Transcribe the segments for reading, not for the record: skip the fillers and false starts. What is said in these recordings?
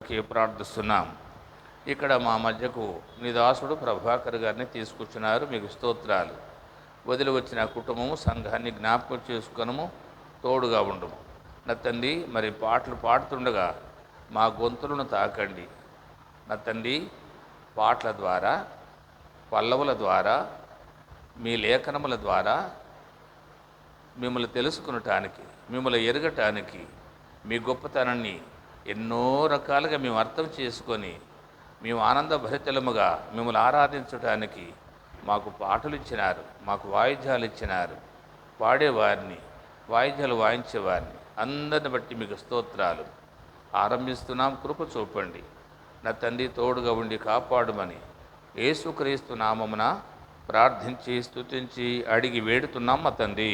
కొరకే ప్రార్థిస్తున్నాం. ఇక్కడ మా మధ్యకు నీ దాసుడు ప్రభాకర్ గారిని తీసుకొచ్చినారు. మీకు స్తోత్రాలు. వదిలి వచ్చిన కుటుంబము సంఘాన్ని జ్ఞాపకం చేసుకొనము, తోడుగా ఉండము. నా తండ్రి, మరి పాటలు పాడుతుండగా మా గొంతులను తాకండి. నా తండ్రి, పాటల ద్వారా, పల్లవుల ద్వారా, మీ లేఖనముల ద్వారా మిమ్మల్ని తెలుసుకునటానికి, మిమ్మల్ని ఎరగటానికి, మీ గొప్పతనాన్ని ఎన్నో రకాలుగా మేము అర్థం చేసుకొని మేము ఆనందభరితలముగా మిమ్మల్ని ఆరాధించడానికి మాకు పాటలు ఇచ్చినారు, మాకు వాయిద్యాలు ఇచ్చినారు. పాడేవారిని, వాయిద్యాలు వాయించేవారిని అందరిని బట్టి మీకు స్తోత్రాలు. ఆరంభిస్తున్నాం. కృప చూపండి. నా తండ్రి, తోడుగా ఉండి కాపాడుమని యేసుక్రీస్తు నామమున ప్రార్థించి స్తుతించి అడిగి వేడుతున్నాం మా తండ్రి.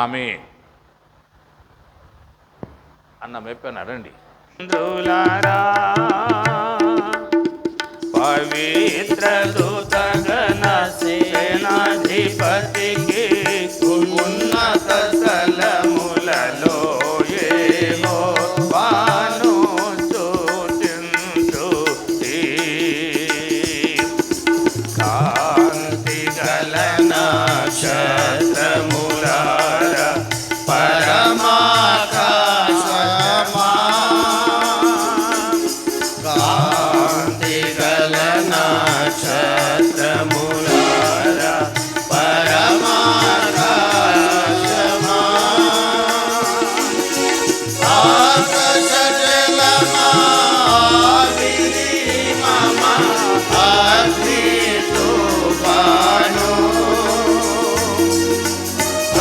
ఆమేన్. అన్న మెప్పనారండి. పవిత్ర దూతగణ సేనాధిపతికి ఉన్నత స్థలములలో యెహోవాను స్తుతించుడి. కాంతి గల నక్షత్రములారా పరమాకాశమా, కాంతి గల నక్షత్రములారా పరమాకాశమా, ఆకాశ జలమా విరిమమా అగ్ని తుఫాను,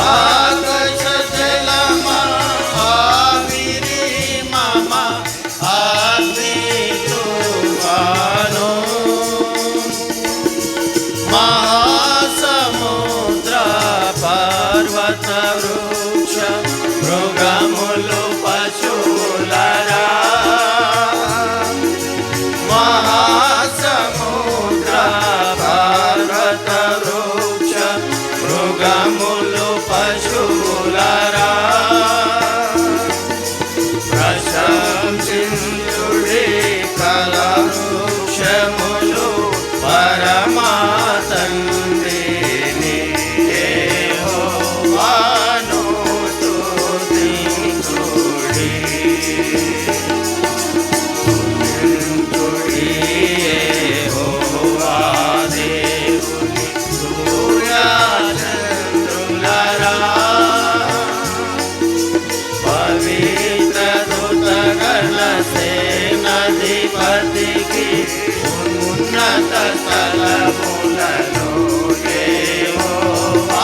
ఆకాశ జలమా విరిమమా అగ్ని తుఫాను, మహాసముద్ర పర్వత వృక్ష మృగములు పశువులరా, మహాసముద్ర పర్వత వృక్ష మృగములు పశువులరా, ప్రశంసించుడి కల వృక్షములు పరమా తండ్రిని యెహోవాను స్తుతించుడి. స్తుతించుడి యెహోవా దేవుని సూర్యచంద్రులరా, పవిత్ర దూతగణ సేనాధిపతికి ఉన్నత స్థలములలో యెహోవాను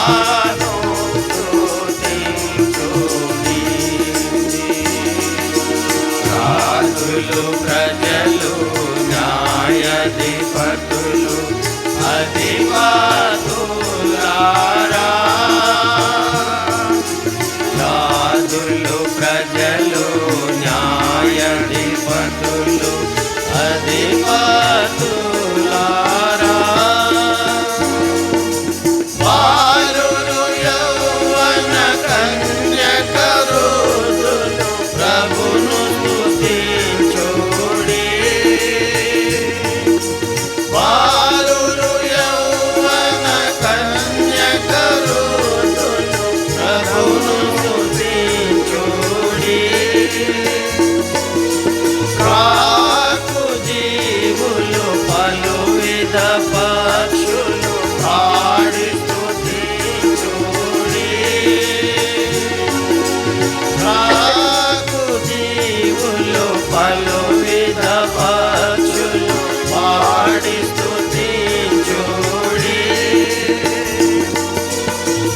స్తుతించుడి. రాజులు, ప్రజలు, న్యాయాధిపతులు, అధిపతులారా, రాజులు, ప్రజలు, న్యాయాధిపతులు, అధిపతులారా, బాలురు, యౌవన కన్యకరులు ప్రభును స్తుతించుడి. బాలురు, యౌవన కన్యకరులు ప్రభును స్తుతించుడి. కాకు జీవులు, పలువిధ పక్షులు పాడి స్తుతించుడి. కాకు జీవులు, పలువిధ పక్షులు పాడి స్తుతించుడి.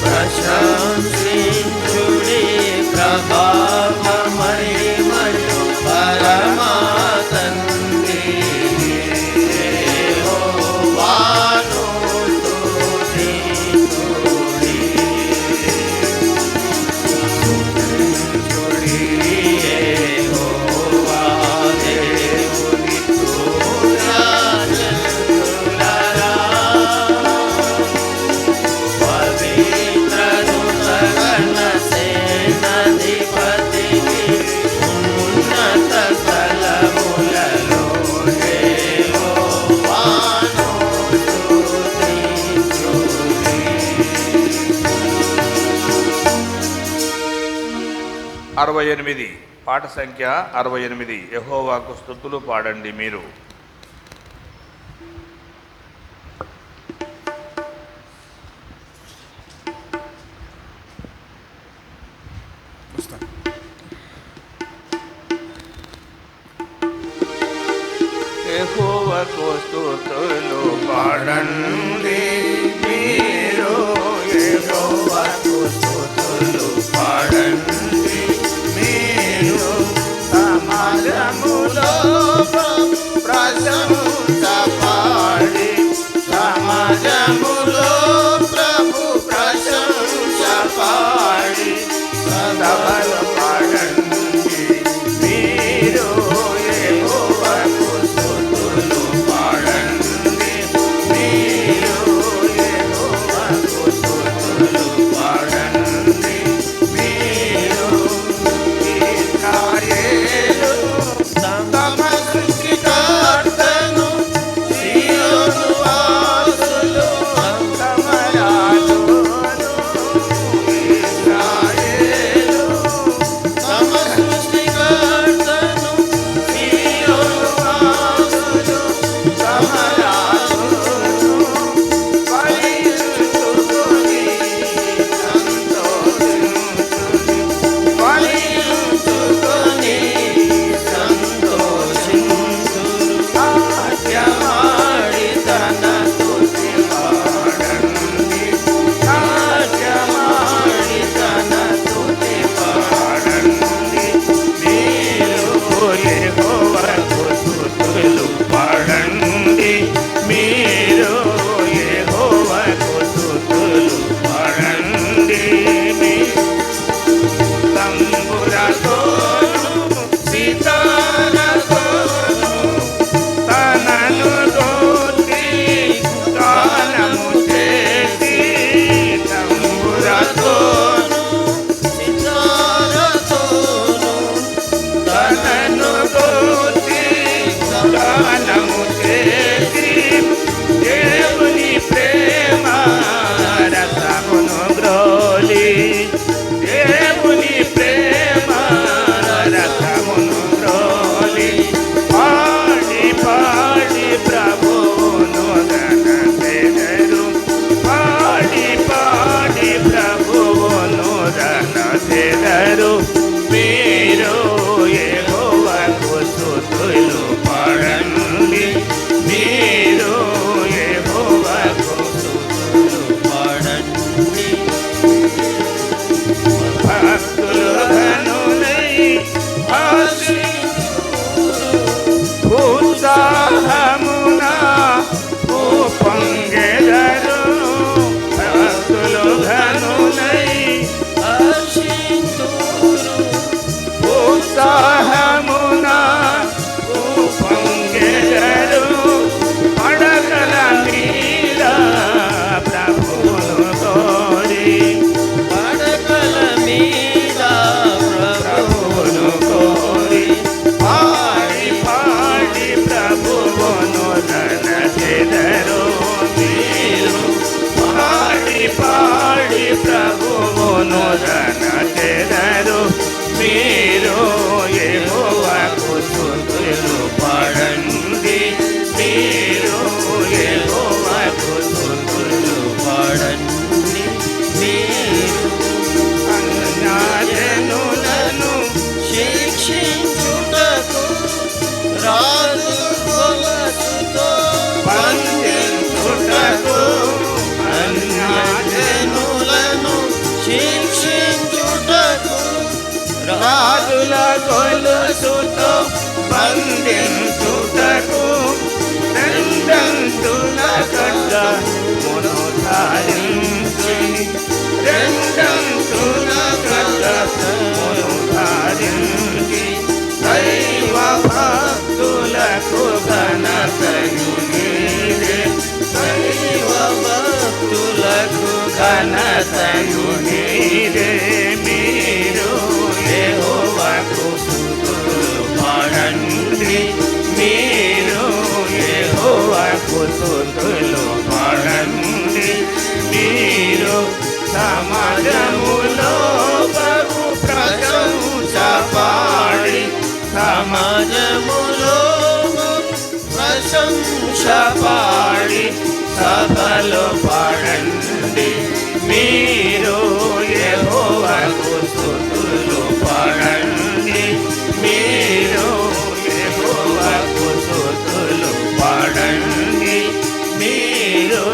ప్రశంసించుడి ప్రభావ మహిమలు పరమా తండ్రి యెహోవాను స్తుతించుడి. స్తుతించుడి యెహోవా దేవుని 68 పాట సంఖ్య 68 యెహోవాకు స్తుతులు పాడండి మీరు. యెహోవాకు స్తుతులు పాడండి మీరు, యెహోవాకు స్తుతులు పాడండి మీరు. సమాజములో ప్రశంస పాడి, సమాజములో ప్రభు ప్రశంస పాడి, సభలు పాడండి మీరు, యెహోవాకు స్తుతులు పాడండి మీరు, యెహోవాకు స్తుతులు పాడండి మీరు. ఇశ్రాయేలు తమ సృష్టికర్తను, సీయోను వాసులు తమ రాజును. ఇశ్రాయేలు తమ సృష్టికర్తను, సీయోను వాసులు తమ రాజును బలియించుకొని సంతోషించుడి, బలియించుకొని సంతోషించుడు. నాట్యమాడి తన స్తుతి పాడండి, నాట్యమాడి తన స్తుతి పాడండి మీరు, యెహోవాకు స్తుతులు పాడండి మీరు, యెహోవాకు స్తుతులు పాడండి మీరు. తంబురతోను సితారతోను తనను దోచి గానము చేసి, తంబురతోను సితారతోను తనను దోచి గానము చేసి, దేవుని ప్రేమ రసమును గ్రోలి, దేవుని ప్రేమ రసమును గ్రోలి. పాడి పాడి ప్రభువును ఘనతెదరు, పాడి పాడి ప్రభువును ఘనతెదరు మీరు, యెహోవాకు స్తుతులు పాడండి మీరు, యెహోవాకు స్తుతులు పాడండి. భక్తులు ధనులై ఉత్సాహమున పొంగెదరు, భక్తులు ధనులై ఉత్సాహమున పొంగెదరు. పడగల మీద ప్రభువును కోరి, పడగల మీద ప్రభువును కోరి, పాడి పాడి ప్రభువును ఘనతెదరు మీరు, పాడి పాడి ప్రభువును ఘనతెదరు మీరు, యెహోవాకు స్తుతులు పాడండి మీరు, యెహోవాకు స్తుతులు పాడండి మీరు. అన్యజనులను శిక్షించుటకు రాజు గొలసుతో బంధించుటకు, అన్యజనులను శిక్షించుటకు రాజుల గొలుసుతో బంధించుటకు, రెండంతుల ఖడ్గమును ధారించి, రెండంతుల ఖడ్గమును ధారించి, దైవ భక్తులకు ఘనతయు నీదే, దైవ భక్తులకు ఘనతయు నీదే మీరు, యెహోవాకు స్తుతులు పాడండి మీరు, యెహోవాకు స్తుతులు పాడండి మీరు. సమాజములో బహు ప్రశంస సమాజములో ప్రశంస పాడి సభలో పాడండి మీరు యెహోవాకు స్తుతులు పాడండి మీరు యెహోవాకు స్తుతులు పాడండి మీరు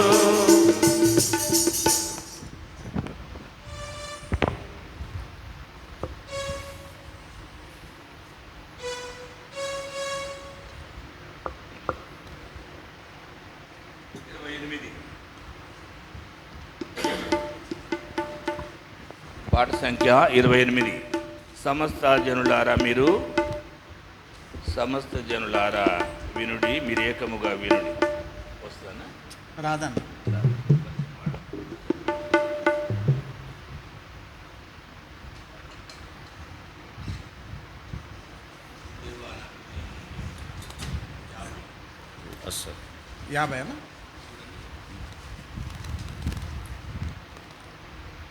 పాట సంఖ్య 28. సమస్త జనులారా వినుడి, మీరు ఏకముగా వినుడి. వస్తానా రాదన్న వస్తుంది 50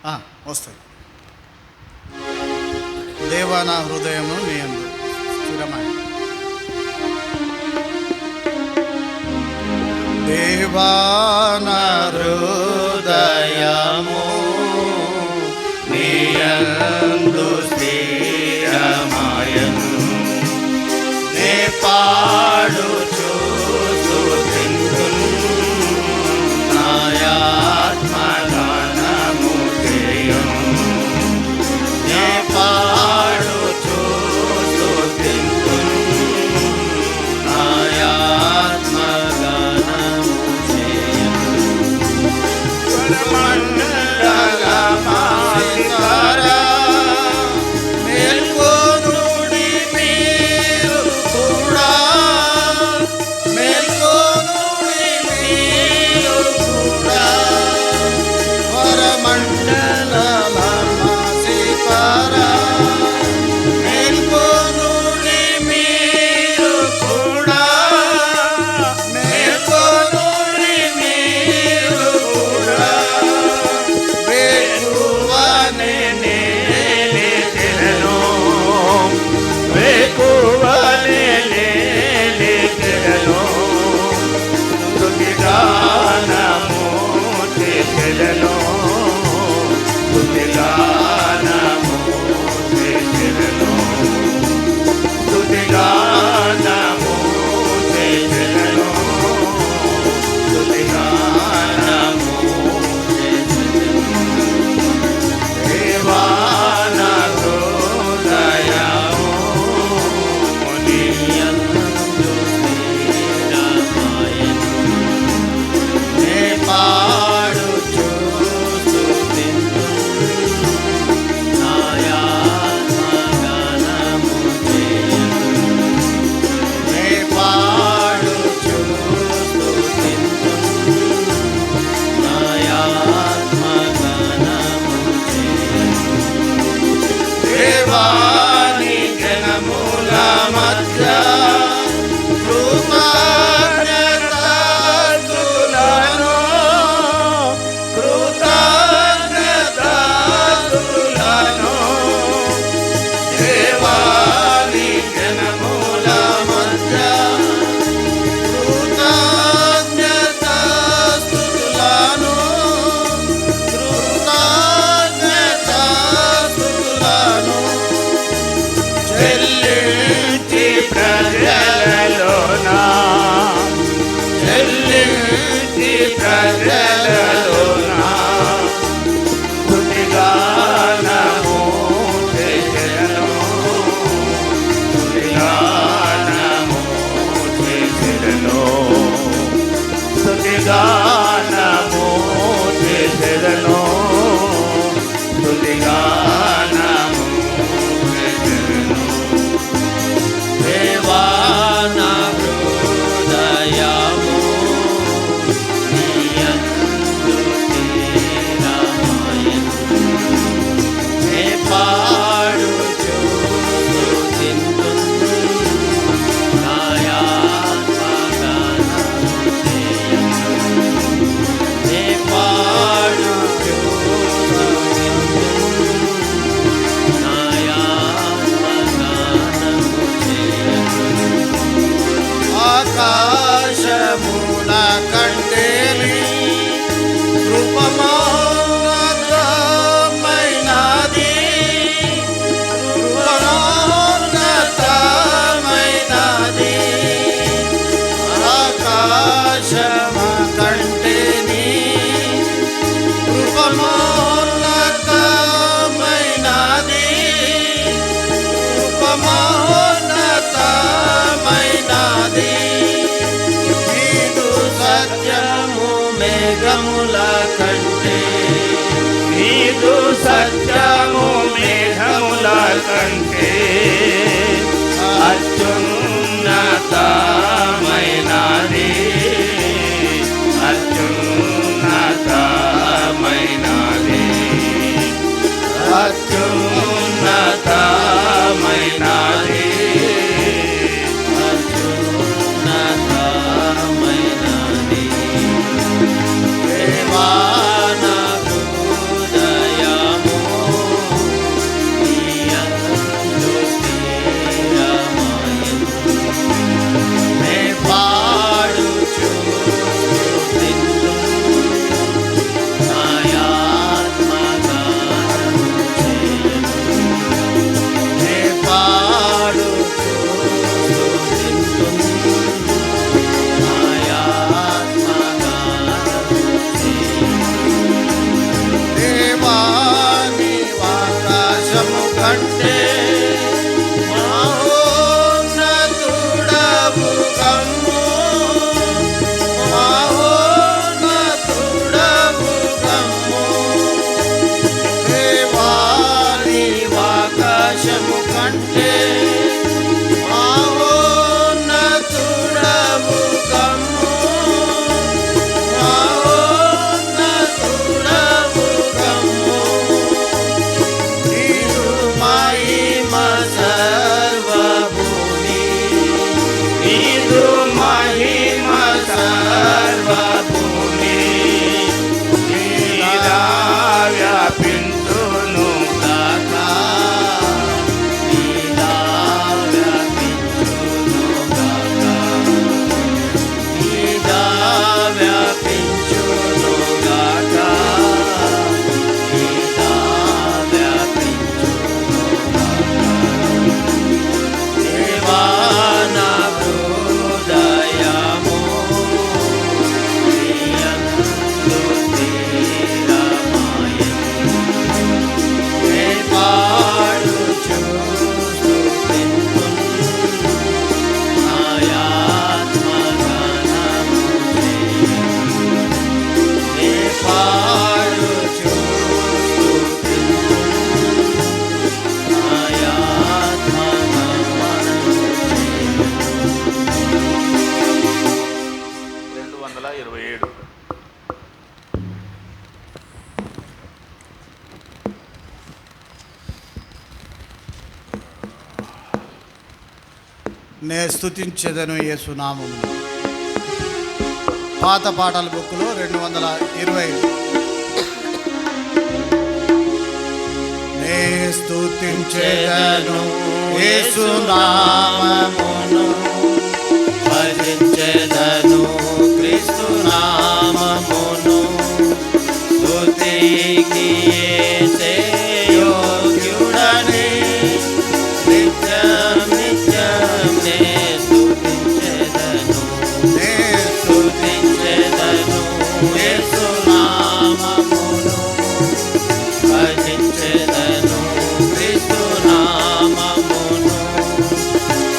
అన్న వస్తుంది. దేవా నా హృదయము నీ యందు స్థిరమై దేవా నా హృదయము నీ యందు స్థిరమయను నే పాడుచు స్తుతింతును నా ఆత్మగానము చేయును నే పాడుచు స్తుతింతును నా ఆత్మగానము చేయును మండలమాసితారా మేల్కొనుడి మీరు కూడా మేల్కొనుడి మీరు కూడా వరమండలమాసితారా మేల్కొనుడి మీరు కూడా మేల్కొనుడి మీరు కూడా వేకువనే లేచెదను వేకువనే లేచెదను స్తుతిగానము చేసెదను స్తుతిగానము చేసెదను స్తుతిగానము చేసెదను స్తుతిగానము దేవాన హృదయము నీ యందు స్థిరమయను నే పాడుచు ఆకాశముల కంటేని కృపమోన్నతమైనది, కృపమోన్నతమైనది. ఆకాశమ కంటేని కృపమోన్నతమైనది, కృపమోన్నతమైనది. నీదు సత్యము మేఘముల కంటే, నీదు సత్యము మేఘముల కంటే అత్యున్నతమైనది, అత్యున్నతమైనది, అత్యున్నతమైనది, అత్యున్నతమైనది. దేవా నా హృదయము నీ యందు స్థిరమయ్యుండు. నే పాడుచు స్తుతింతును, నా ఆత్మ గానము చేయును. నే పాడుచు స్తుతింతును, నా ఆత్మ గానము చేయును. దేవా నీవు ఆకాశము కంటే మహోన్నతుడవు కమ్ము, మహోన్నతుడవు కమ్ము. దేవా నీవు ఆకాశము కంటే మహోన్నతుడవు కమ్ము, మహోన్నతుడవు కమ్ము. నీదు మహిమ సర్వభూమి, నీదు మహిమ సర్వభూమి నీలా వ్యాపించును గాక, నీలా వ్యాపించును గాక, నీలా వ్యాపించును గాక, నీలా వ్యాపించును గాక. దేవా నా హృదయము నీ యందు స్థిరమయ్యుండు. నే పాడుచు స్తుతింతును, నా ఆత్మ గానము చేయును. నే పాడుచు స్తుతింతును, నా ఆత్మ గానము చేయును. 227. నే స్తుతించెదను యేసు నామమును. పాత పాటల బుక్లో 220. నే స్తుతించెదను యేసు నామమును, భజించెదను క్రీస్తు నామమును. స్తుతికి యేసే యోగ్యుడని నిత్యం నిత్యం నే స్తుతించెదను. నే స్తుతించెదను యేసు నామమును, భజించెదను క్రీస్తు నామమును.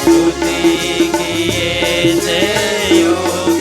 స్తుతికి యేసే యోగ్యుడని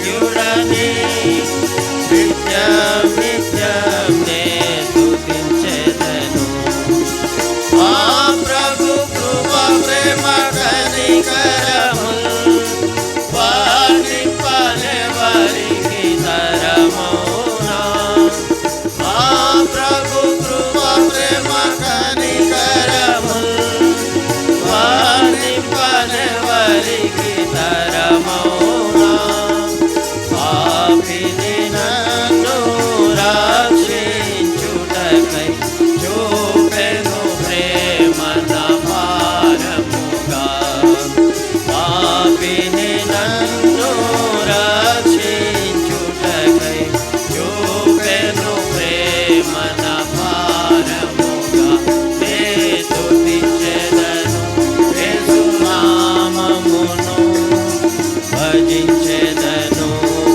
భజించెదను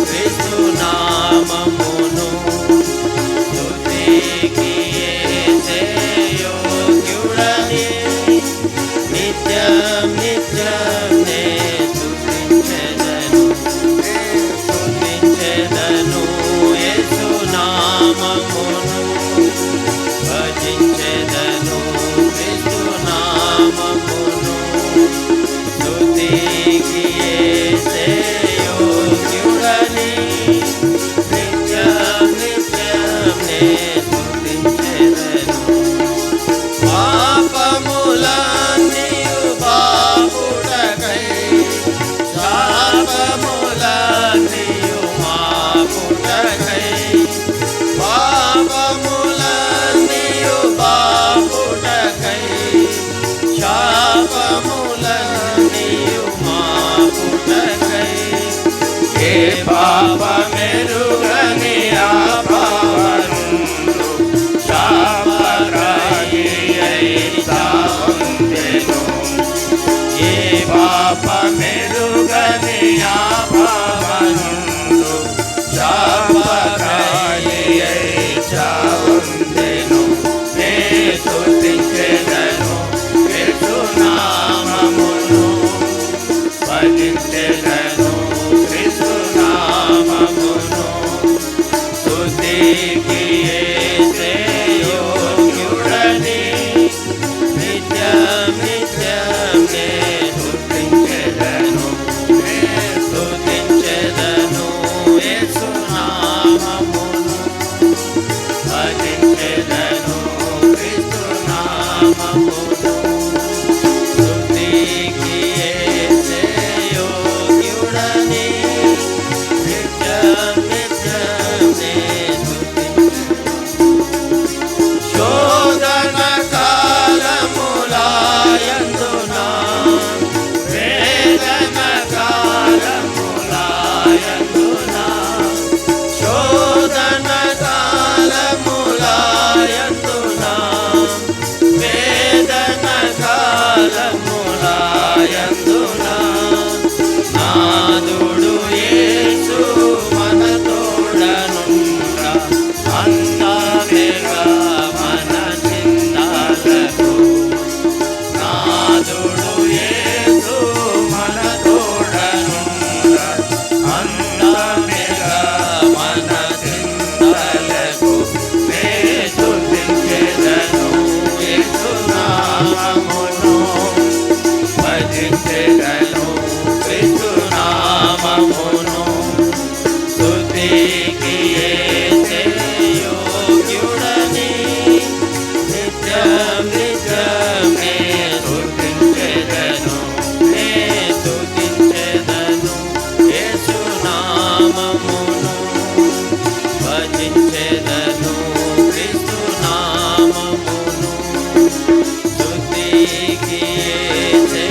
క్రీస్తు నామమును స్తుతికి యేసే యోగ్యుడని నిత్యం నిత్యం నే స్తుతించెదను యేసు నామమును భజించెదను క్రీస్తు నామమును స్తుతికి యేసే యోగ్యుడని నిత్యం నిత్యం నే స్తుతించెదను పాపములన్నీయు బాపుటకై శాపములన్నీయు మాపుటకై పాపములన్నీయు బాపుటకై శాపములన్నీయు మాపుటకై ఏ పాపమెరుగని ఆ పావనుడు శాపరాయి అయి సావందెను ఏ పాపమెరుగని ఆ పావనుడు శాపరాయి అయి సావందెను నే స్తుతించెదను యేసు నామమును భజించెదను క్రీస్తు నామమును స్తుతికి యేసే యోగ్యుడని నిత్యం నిత్యం నే స్తుతించెదను యేసు నామమును భజించెదను క్రీస్తు నామమును స్తుతికి యేసే యోగ్యుడని నిత్యం నిత్యం నే శోధన కాలములాయందున వేదన కాలములాయందున శోధన కాలములాయందున వేదన కాలములాయందున నాదుడు యేసు మన తోడనుండ అందామెగా మన చింతాలకు నాదుడు యేసు మన తోడనుండ అందామెగా మన చింతాలకు నే స్తుతించెదను యేసు నామమును భజించెదను క్రీస్తు నామమును స్తుతికి యేసే యోగ్యుడని నిత్యం నిత్యం నే స్తుతించెదను యేసు నామమును భజించెదను క్రీస్తు నామమును స్తుతికి యేసే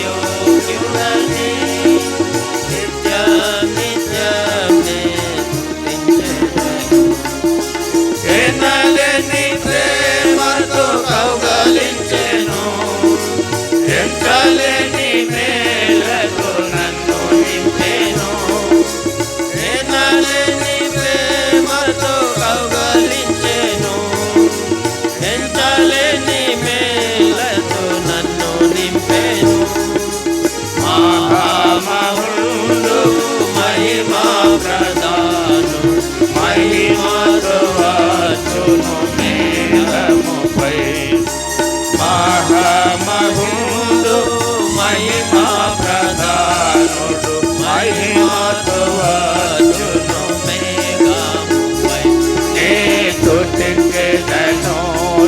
యోగ్యుడని నిత్యం నిత్యం నే స్తుతించెదను ఎన్నలేని ప్రేమతో కౌగలించెను ఎంచలేని మేలతో నన్ను నింపెను ఎన్నలేని ప్రేమతో కౌగలించెను ఎంచలేని మేలతో నన్ను నింపెను మహామహుడు మహిమా ప్రదాను మహిమతో వచ్చును మేఘముపై మహామహుడు మహిమా ప్రదానుడు మహిమతో వచ్చును మేఘముపై నే స్తుతించెదను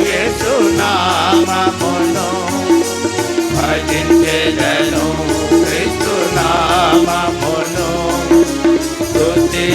యేసు నామమును భజించెదను క్రీస్తు నామమును స్తుతి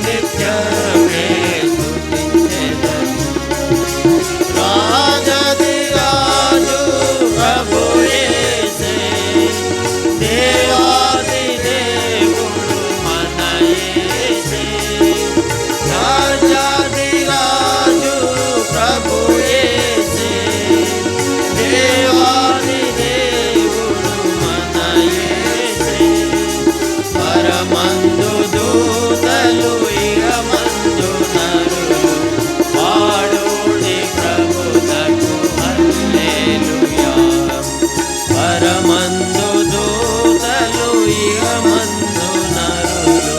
నిత్యమే స్తుతించెదను. రాజాధిరాజు ప్రభు యేసే, దేవాది దేవుడు మన యేసే. రాజాధిరాజు ప్రభు యేసే, దేవాది దేవుడు మన యేసే. పరమందు దూతలు ఇహమందు నరులు పాడుడి ప్రభువునకు హల్లెలూయా. పరమందు దూతలు ఇహమందు నరులు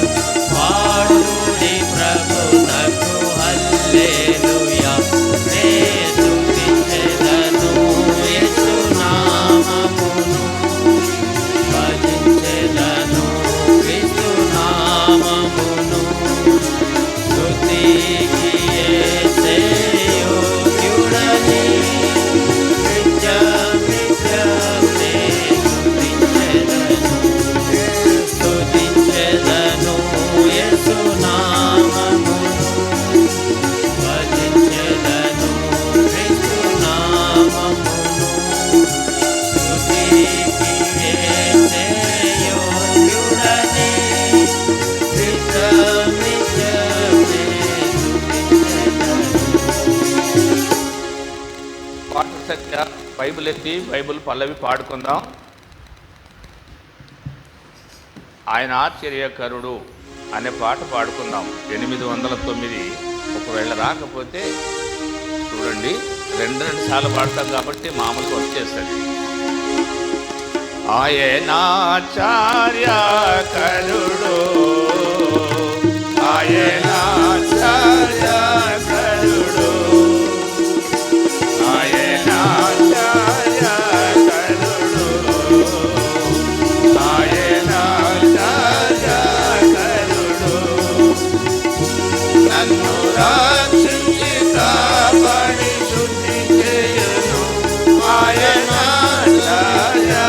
పాడుడి ప్రభువునకు హల్లెలూయా. నే స్తుతించెదను యేసు నామమును, భజించెదను క్రీస్తు నామమును. స్తుతికి యేసే యోగ్యుడని, నిత్యమే స్తుతించెదను యేసు నామమును, భజించెదను క్రీస్తు నామమును. స్తుతికి యేసే యోగ్యుడని, నిత్యమే స్తుతించెదను. పాట సత్య బైబిల్ ఎత్తి బైబిల్ పల్లవి పాడుకుందాం. ఆయన ఆశ్చర్యకరుడు అనే పాట పాడుకుందాం. 809. ఒకవేళ రాకపోతే చూడండి, 2 సార్లు పాడతాం కాబట్టి మామూలుగా వచ్చేస్తుంది. ఆయన ఆశ్చర్యకరుడు, ఆయన ఆశ్చర్యకరుడు, ఆయన ఆశ్చర్యకరుడు, ఆయన ఆశ్చర్యకరుడు. నన్ను రక్షించి కాపాడి శుద్ధి చేయును ఆయన ఆశ్చర్యకరుడు.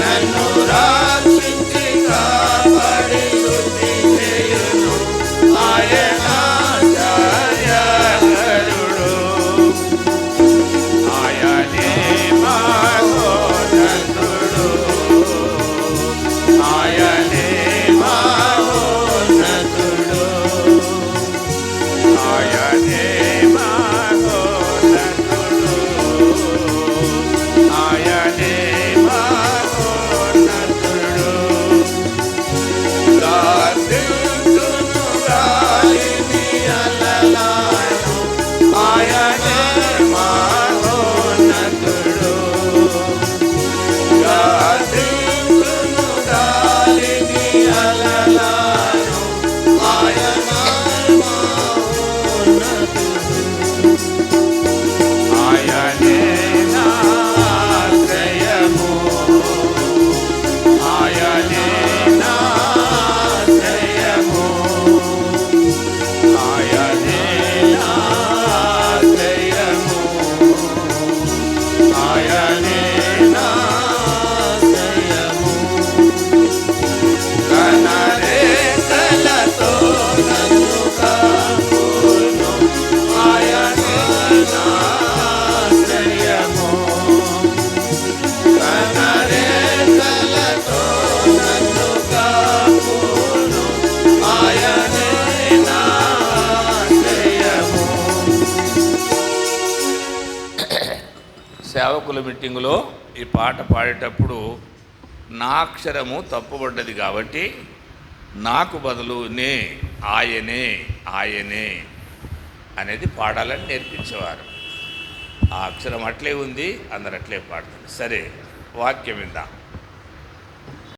నన్ను రక్షించి కాపాడి శుద్ధి చేయును ఆయన ఆశ్చర్యకరుడు. ఆయనే మహోన్నతుడు, ఆయనే మహోన్నతుడు, ఆయనే మహోన్నతుడు, ఆయనే మహోన్నతుడు. గాలిని గాలిని అలలాను ఆయనే మహోన్నతుడు. గాలిని గాలిని అలలాను ఆయనే మహోన్నతుడు. ఆయనే నా ఆశ్రయము, ఆయనే నా ఆశ్రయము, ఆయనే నా ఆశ్రయము, ఆయనే నా ఆశ్రయము. కనరేఖలతో నన్ను కాపును ఆయనే నా ఆశ్రయము. కనరేఖలతో నన్ను కాపును ఆయనే నా ఆశ్రయము. సేవకుల మీటింగులో ఈ పాట పాడేటప్పుడు నా అక్షరము తప్పుపడ్డది కాబట్టి నాకు బదులు నే ఆయనే ఆయనే అనేది పాడాలని నేర్పించేవారు. ఆ అక్షరం అట్లే ఉంది, అందరు అట్లే పాడుతుంది. సరే, వాక్యం విందాం.